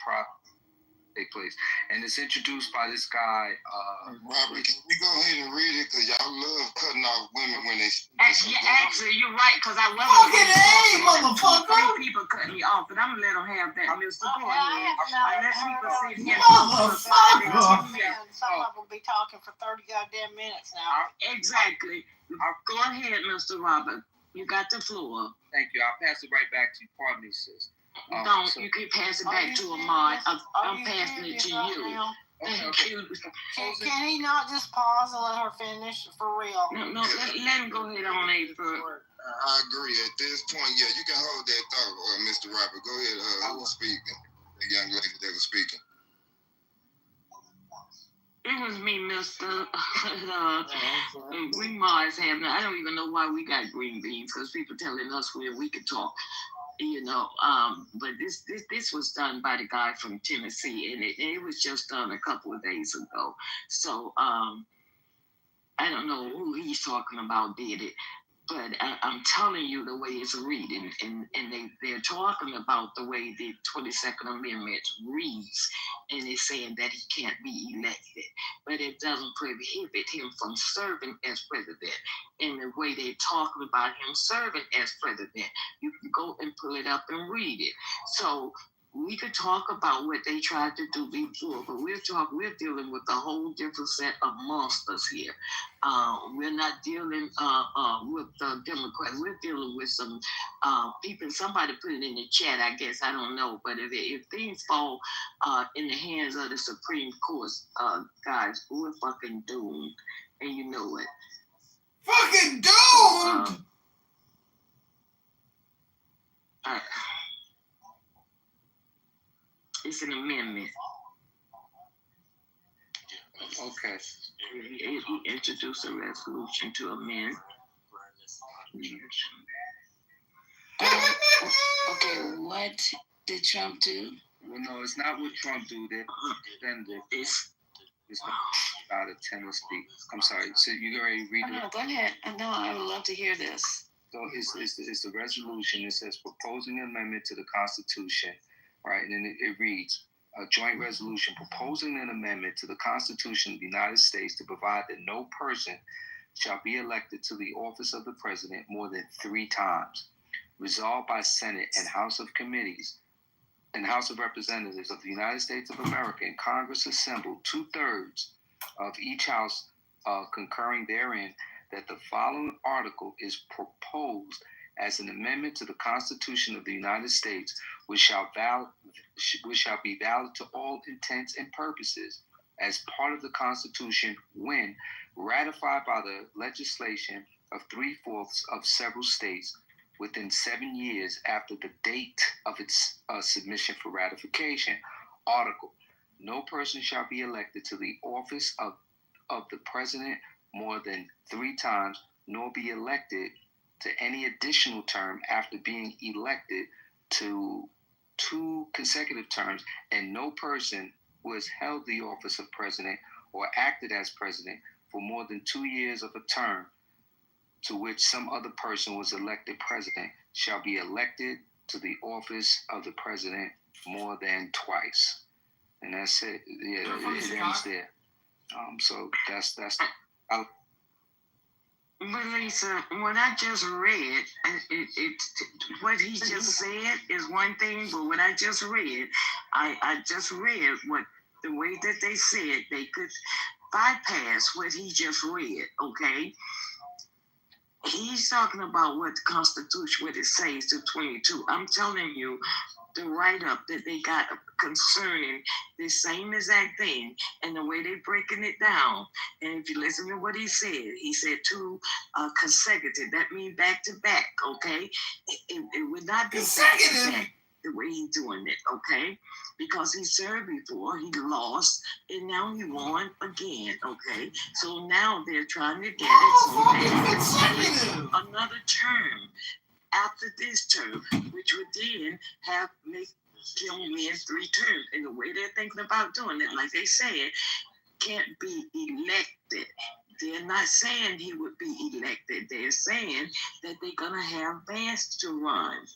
take place. And it's introduced by this guy. Robert, can we go ahead and read it? Because y'all love cutting off women when they... Actually, you're right, because I wasn't... Fucking A, motherfucker! People cut me off, but I'm going to let them have that, Mr. Boyd. I let people sit here. Motherfucker! Some of them be talking for 30 goddamn minutes now. Exactly. Go ahead, Mr. Robert. You got the floor. Thank you. I'll pass it right back to you. Pardon me, sis. You can pass it back to Ahmad. I'm passing it to you. Thank you. Can he not just pause and let her finish for real? No, let him go ahead on A first. I agree. At this point, yeah, you can hold that thought, Mr. Robert. Go ahead. Who was speaking? The young lady that was speaking. It was me, Mr. Green Mars having. I don't even know why we got green beans because people telling us where we could talk. But this was done by the guy from Tennessee, and it was just done a couple of days ago. So I don't know who he's talking about did it, but I'm telling you the way it's reading, and they're talking about the way the 22nd Amendment reads, and it's saying that he can't be elected, but it doesn't prohibit him from serving as president. And the way they're talking about him serving as president, you can go and pull it up and read it. So we could talk about what they tried to do before, but we're dealing with a whole different set of monsters here. We're not dealing with the Democrats. We're dealing with some people. Somebody put it in the chat, I guess. I don't know. But if things fall in the hands of the Supreme Court, guys, we're fucking doomed. And you know it. Fucking doomed! It's an amendment. Okay. He introduced a resolution to amend. Okay, what did Trump do? Well, no, it's not what Trump do. It's out of Tennessee. I'm sorry. So you already read it? No, go ahead. No, I would love to hear this. So it's the resolution. It says proposing an amendment to the Constitution, right? And then it reads, a joint resolution proposing an amendment to the Constitution of the United States to provide that no person shall be elected to the office of the president more than 3 times. Resolved by Senate and House of Committees and House of Representatives of the United States of America and Congress assembled 2/3 of each house concurring therein, that the following article is proposed as an amendment to the Constitution of the United States, which shall be valid to all intents and purposes as part of the Constitution when ratified by the legislation of 3/4 of several states within 7 years after the date of its submission for ratification. Article: no person shall be elected to the office of the president more than 3 times, nor be elected to any additional term after being elected to 2 consecutive terms, and no person who has held the office of president or acted as president for more than 2 years of a term to which some other person was elected president shall be elected to the office of the president more than twice. And that's it. Yeah, it ends there. So that's But Lisa, what I just read, what he just said is one thing, but what I just read, I just read what the way that they said they could bypass what he just read, okay? He's talking about what the Constitution, what it says to 22. I'm telling you, the write-up that they got concerning the same exact thing and the way they're breaking it down. And if you listen to what he said 2 consecutive. That means back to back, okay? It would not be consecutive the way he's doing it, okay? Because he served before, he lost, and now he won again, okay? So now they're trying to get it so they another term after this term, which would then have make him win 3 terms. And the way they're thinking about doing it, like they said, can't be elected. They're not saying he would be elected. They're saying that they're gonna have Vance to run.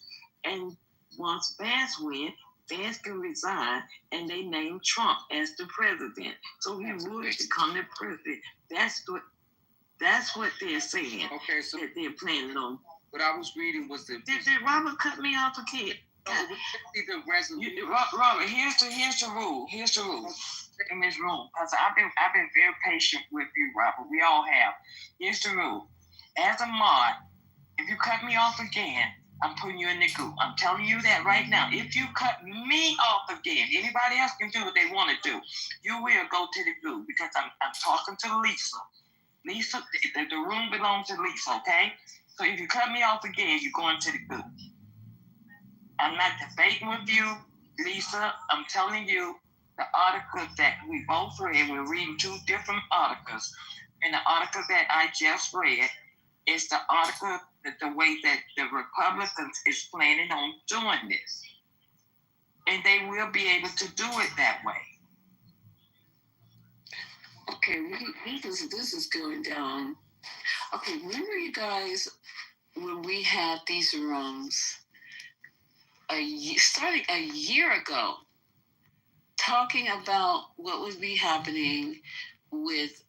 And once Vance wins, Vance can resign, and they name Trump as the president. So he would become the president. That's what they're saying. Okay, so that they're planning on. What I was reading was the. Did Robert cut me off again? The resolution. Robert, here's the rule. Here's the rule. In this room, because I've been very patient with you, Robert. We all have. Here's the rule. As a mod, if you cut me off again, I'm putting you in the goo. I'm telling you that right now. If you cut me off again, anybody else can do what they want to do. You will go to the goo because I'm talking to Lisa. Lisa, the room belongs to Lisa, okay? So if you cut me off again, you're going to the goo. I'm not debating with you, Lisa. I'm telling you, the article that we both read, we're reading two different articles. And the article that I just read is the article that the way that the Republicans is planning on doing this. And they will be able to do it that way. Okay, this is going down. Okay, remember you guys when we had these rooms starting a year ago, talking about what would be happening with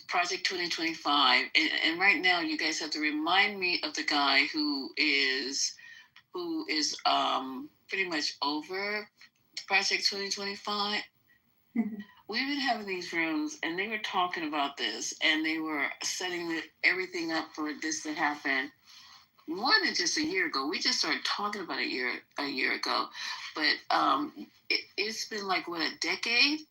Project 2025, and right now you guys have to remind me of the guy who is pretty much over Project 2025. We've been having these rooms, and they were talking about this, and they were setting everything up for this to happen more than just a year ago. We just started talking about a year ago, but it's been like a decade,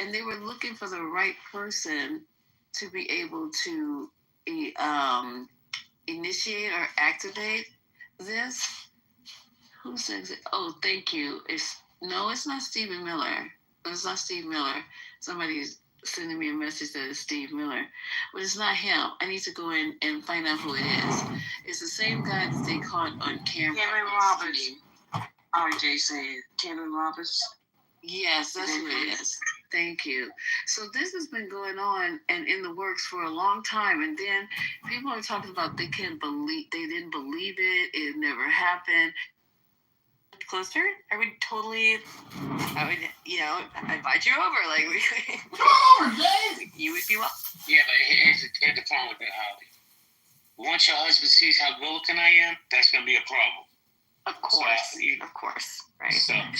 and they were looking for the right person to be able to initiate or activate this. Who says it? Oh, thank you. It's not Stephen Miller. It's not Steve Miller. Somebody's sending me a message that it's Steve Miller, but it's not him. I need to go in and find out who it is. It's the same guy that they caught on camera. Kevin Roberts. RJ said Kevin Roberts. Yes, that's who it is. Thank you. So this has been going on and in the works for a long time, and then people are talking about they didn't believe it. It never happened. Closer, I would invite you over. Like, Come over, Dave. You would be well. Yeah, but here's the problem with that, Holly. Once your husband sees how good-looking I am, that's gonna be a problem. Of course, right? So, and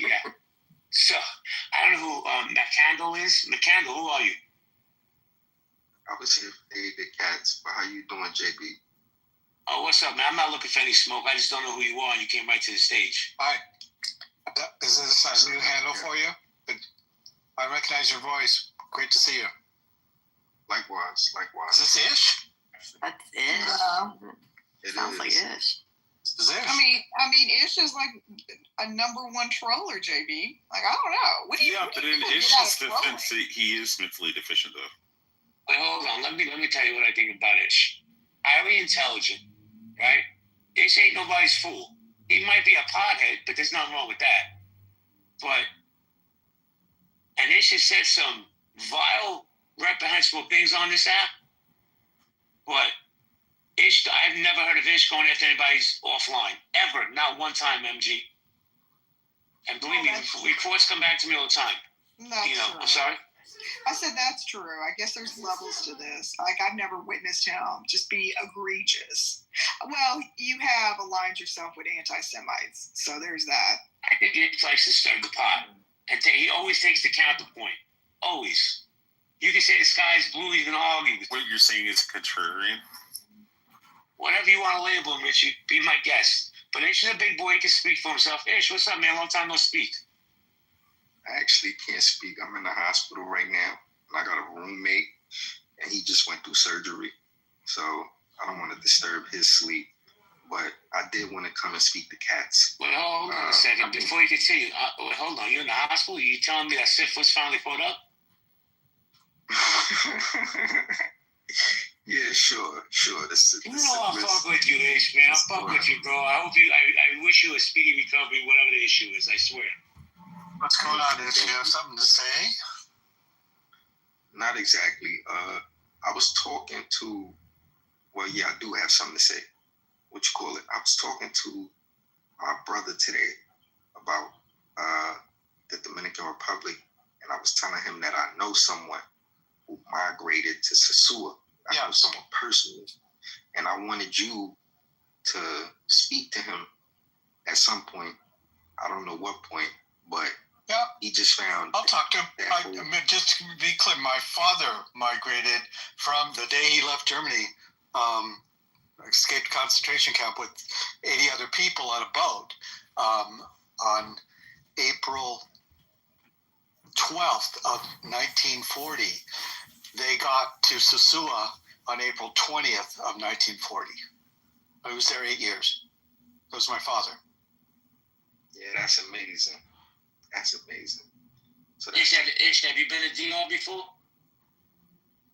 yeah. So I don't know who McCandle is. McCandle, who are you? I was here for David Katz, but how you doing, JB? Oh, what's up, man? I'm not looking for any smoke. I just don't know who you are, and you came right to the stage. Hi. Is this a new handle for you? I recognize your voice. Great to see you. Likewise. Is this Ish? That's Ish. It Sounds is. like Ish. Is Ish? I mean, Ish is like a number one troller, JB. Like, I don't know. What do you? Yeah, but in Ish's defense, he is mentally deficient, though. Wait, hold on. Let me tell you what I think about Ish. Highly intelligent, right? Ish ain't nobody's fool. He might be a pothead, but there's nothing wrong with that. And Ish has said some vile, reprehensible things on this app. But Ish, I've never heard of Ish going after anybody's offline. Ever. Not one time, MG. And believe me, reports come back to me all the time. True. I'm sorry? I said that's true. I guess there's levels to this. Like, I've never witnessed him just be egregious. Well, you have aligned yourself with anti-Semites, so there's that. I think he likes to stir the pot. And he always takes the counterpoint. Always. You can say the sky's blue, he's going to argue with you. What you're saying is contrarian? Whatever you want to label him, Richie, be my guest. But Ish is a big boy, he can speak for himself. Ish, what's up, man? Long time no speak. I actually can't speak. I'm in the hospital right now. And I got a roommate, and he just went through surgery. So I don't want to disturb his sleep. But I did want to come and speak to Cats. Wait, hold on a second. Before you continue, hold on. You're in the hospital? You telling me that syphilis finally caught up? Yeah, sure. You know I fuck with you, Ish, man. I fuck with you, bro. I wish you a speedy recovery, whatever the issue is. I swear. What's going on? Ish? You have something to say? Not exactly. I was talking to. Well, yeah, I do have something to say. What you call it? I was talking to my brother today about the Dominican Republic, and I was telling him that I know someone who migrated to Sosua. I know someone personally, and I wanted you to speak to him at some point. I don't know what point, but he just found. I'll talk to him. Just to be clear, my father migrated from the day he left Germany, escaped a concentration camp with 80 other people on a boat on April 12th of 1940. They got to Sosua on April 20th of 1940. I was there 8 years. That was my father. Yeah, that's amazing. That's amazing. So Ish, have you been to DR before?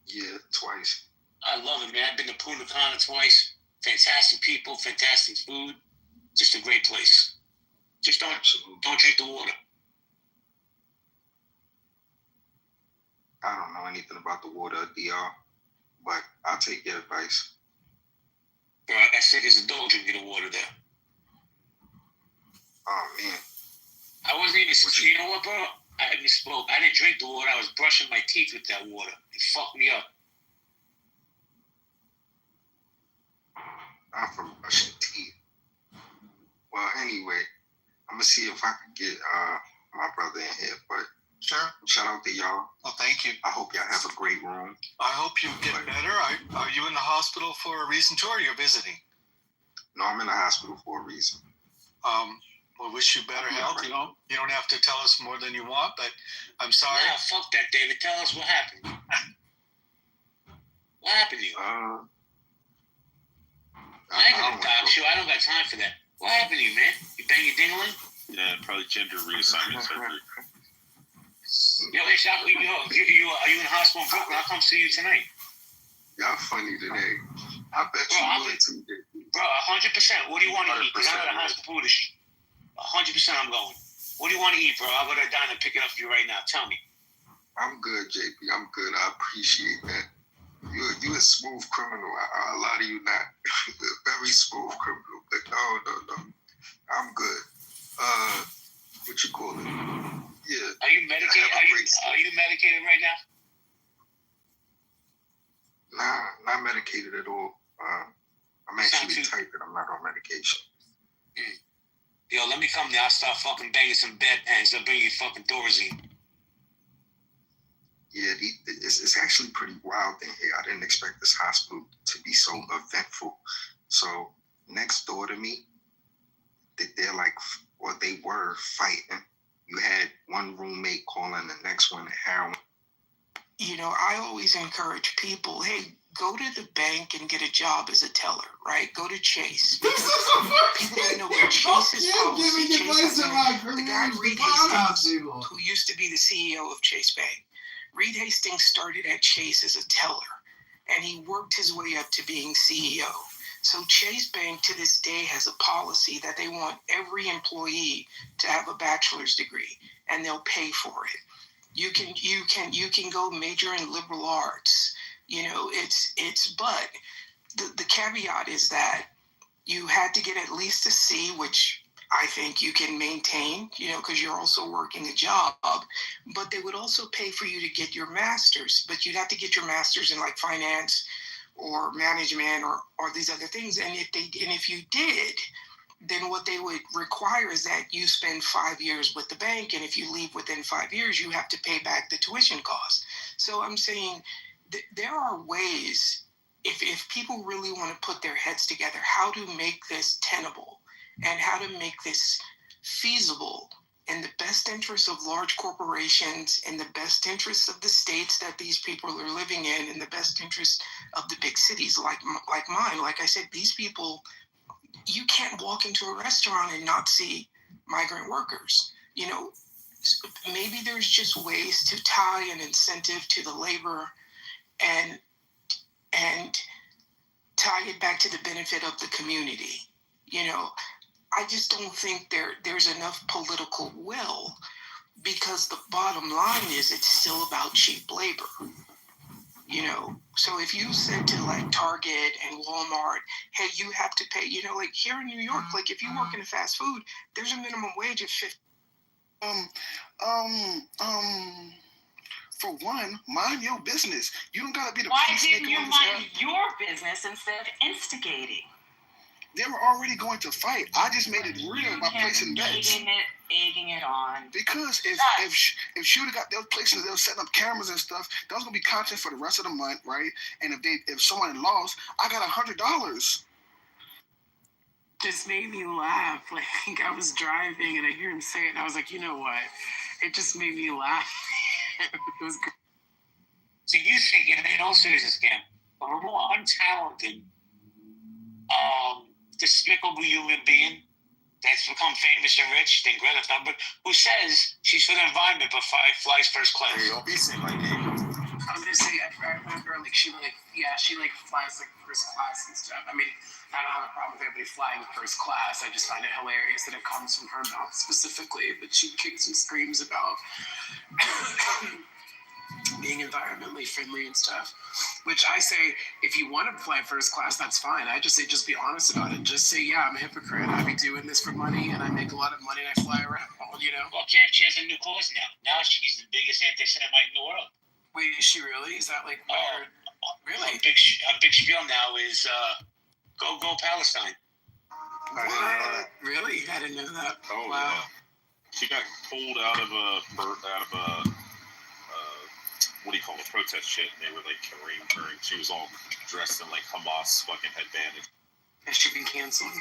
Yeah, twice. I love it, man. I've been to Punta Cana twice. Fantastic people, fantastic food. Just a great place. Just don't drink the water. I don't know anything about the water at DR, but I'll take your advice. Bro, I said there's a dog drinking the water there. Oh, man. I wasn't even, you know what, bro? I misspoke. I didn't drink the water. I was brushing my teeth with that water. It fucked me up. I'm from brushing teeth. Well, anyway, I'm going to see if I can get my brother in here, but sure. Shout out to y'all. Well, thank you. I hope y'all have a great room. I hope you get better. Are you in the hospital for a reason too, or you're visiting? No, I'm in the hospital for a reason. We wish you better health. You don't have to tell us more than you want, but I'm sorry. Nah, fuck that, David. Tell us what happened. What happened to you? I ain't gonna dox you. I don't got time for that. What happened to you, man? You bang your dingling? Yeah, probably gender reassignment surgery. Yo, Ish, are you in the hospital in Brooklyn? I'll come see you tonight. Y'all funny today. I bet you would too, bro, 100%. What do you want to eat? Because I got a hospital food issue. 100% I'm going. What do you want to eat, bro? I'll go to the diner and pick it up for you right now. Tell me. I'm good, JP. I'm good. I appreciate that. You're a smooth criminal. A lot of you not. Very smooth criminal. But no. I'm good. What you call it? Yeah. Are you medicated? Are you medicated right now? Nah, not medicated at all. I'm actually typing. I'm not on medication. Yo, let me come there. I'll start fucking banging some bedpans. I'll bring you fucking Thorazine. Yeah, it's actually pretty wild in here. I didn't expect this hospital to be so eventful. So next door to me, they're like, or they were fighting. You had one roommate calling the next one a heroin. You know, I always encourage people, hey, go to the bank and get a job as a teller, right? Go to Chase. People don't know what Chase's policy. The guy Reed Hastings, who used to be the CEO of Chase Bank, Reed Hastings started at Chase as a teller, and he worked his way up to being CEO. So Chase Bank to this day has a policy that they want every employee to have a bachelor's degree, and they'll pay for it. You can go major in liberal arts. You know, but the caveat is that you had to get at least a C, which I think you can maintain, you know, because you're also working a job, but they would also pay for you to get your master's, but you'd have to get your master's in like finance or management or these other things. And if you did, then what they would require is that you spend 5 years with the bank. And if you leave within 5 years, you have to pay back the tuition costs. So I'm saying there are ways, if people really want to put their heads together, how to make this tenable and how to make this feasible in the best interest of large corporations, in the best interest of the states that these people are living in the best interest of the big cities like mine. Like I said, these people, you can't walk into a restaurant and not see migrant workers. You know, maybe there's just ways to tie an incentive to the labor and tie it back to the benefit of the community. You know, I just don't think there's enough political will, because the bottom line is it's still about cheap labor. You know, so if you said to like Target and Walmart, hey, you have to pay, you know, like here in New York, like if you work in fast food, there's a minimum wage of 50. For one, mind your business. You don't gotta be the Why peacemaker. didn't you mind your business instead of instigating? They were already going to fight. I just made it real by placing bets. Egging it on. Because if she would have got those places, they were setting up cameras and stuff, that was gonna be content for the rest of the month, right? And if someone lost, I got $100. Just made me laugh. Like I was driving and I hear him say it, and I was like, you know what? It just made me laugh. It was great. So you think, in all seriousness, Cam, a more untalented, despicable human being that's become famous and rich than Greta Thunberg, who says she's for the environment but flies first class. Hey, don't be saying my name. I'm gonna say I remember like she flies like first class and stuff. I mean, I don't have a problem with everybody flying first class. I just find it hilarious that it comes from her mouth specifically. But she kicks and screams about being environmentally friendly and stuff. Which I say, if you want to fly first class, that's fine. I just say, just be honest about it. Just say, yeah, I'm a hypocrite. I be doing this for money, and I make a lot of money, and I fly around. You know. Well, Karen, she has a new cause now. Now she's the biggest anti-Semite in the world. Wait, is she really? Is that like what her? Really? Her big spiel now is go Palestine. What? Really? I didn't know that. Oh wow. Yeah. She got pulled out of a what do you call it, protest shit. And they were like carrying her, and she was all dressed in like Hamas fucking headband. Has she been canceled?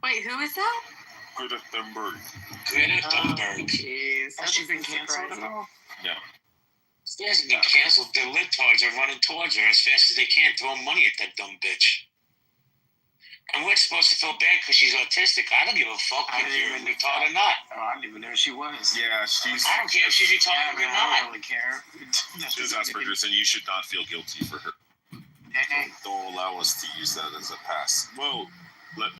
Wait, who is that? Greta Thunberg. Greta Thunberg. Jeez. Has she been canceled at all? No. She hasn't been canceled. The libtards are running towards her as fast as they can, throwing money at that dumb bitch. And we're supposed to feel bad because she's autistic. I don't give a fuck if you're retarded or not. Oh, I didn't even know she was. Yeah, she's. I don't care if she's retarded or not. I don't really care. She has Asperger's, and you should not feel guilty for her. Don't allow us to use that as a pass. Well, let